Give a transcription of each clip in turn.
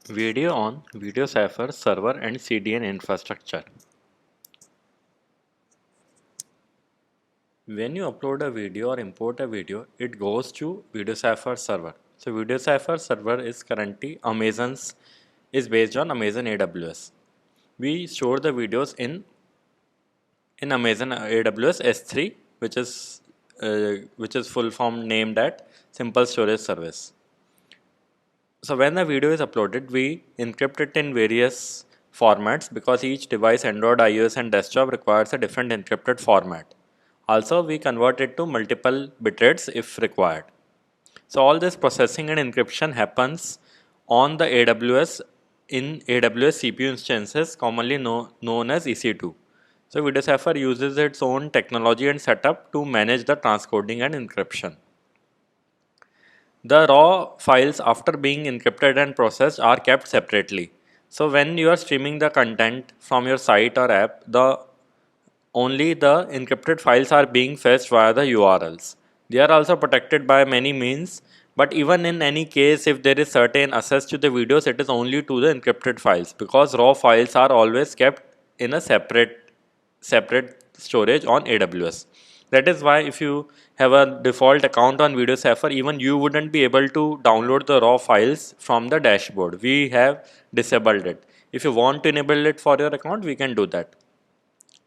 Video on VideoCipher server and CDN infrastructure. When you upload a video or import a video, it goes to VideoCipher server. So VideoCipher server is currently is based on Amazon AWS. We store the videos in Amazon AWS S3, which is full form named at Simple Storage Service. So when the video is uploaded, we encrypt it in various formats because each device, Android, iOS and desktop, requires a different encrypted format. Also, we convert it to multiple bit rates if required. So all this processing and encryption happens on the AWS in AWS CPU instances, commonly known as EC2. So VideoCipher uses its own technology and setup to manage the transcoding and encryption. The raw files after being encrypted and processed are kept separately. So when you are streaming the content from your site or app, only the encrypted files are being fetched via the URLs. They are also protected by many means, but even in any case, if there is certain access to the videos, it is only to the encrypted files because raw files are always kept in a separate storage on AWS. That is why if you have a default account on VideoCipher, even you wouldn't be able to download the raw files from the dashboard. We have disabled it. If you want to enable it for your account, we can do that.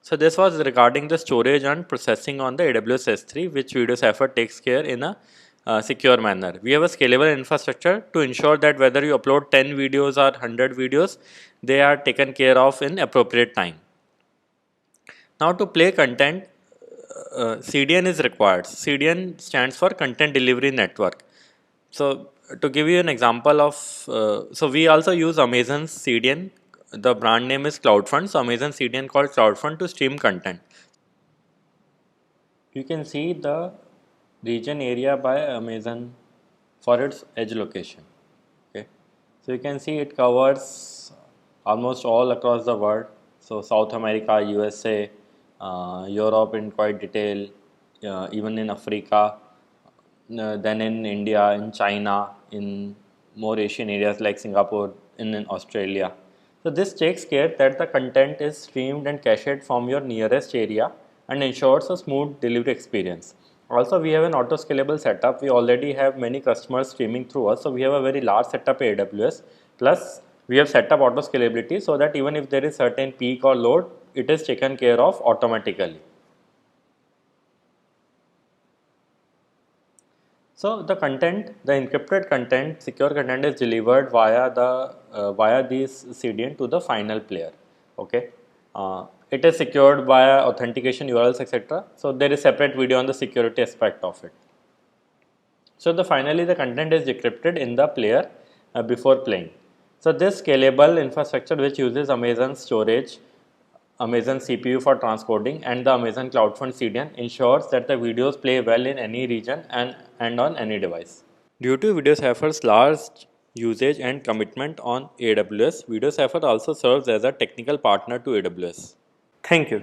So this was regarding the storage and processing on the AWS S3, which VideoCipher takes care in a secure manner. We have a scalable infrastructure to ensure that whether you upload 10 videos or 100 videos, they are taken care of in appropriate time. Now to play content, CDN is required. CDN stands for Content Delivery Network. So to give you an example of, so we also use Amazon's CDN. The brand name is CloudFront. So Amazon CDN called CloudFront to stream content. You can see the region area by Amazon for its edge location. Okay, so you can see it covers almost all across the world. So South America, USA, Europe in quite detail, even in Africa, then in India, in China, in more Asian areas like Singapore, in Australia. So this takes care that the content is streamed and cached from your nearest area and ensures a smooth delivery experience. Also, we have an auto scalable setup. We already have many customers streaming through us, so we have a very large setup at AWS. Plus, we have set up auto scalability so that even if there is certain peak or load, it is taken care of automatically. So the content, the encrypted content, secure content is delivered via this CDN to the final player. Okay, it is secured via authentication URLs, etc. So there is separate video on the security aspect of it. So finally the content is decrypted in the player before playing. So this scalable infrastructure, which uses Amazon storage, Amazon CPU for transcoding, and the Amazon CloudFront CDN, ensures that the videos play well in any region and on any device. Due to VideoCipher's large usage and commitment on AWS, VideoCipher also serves as a technical partner to AWS. Thank you.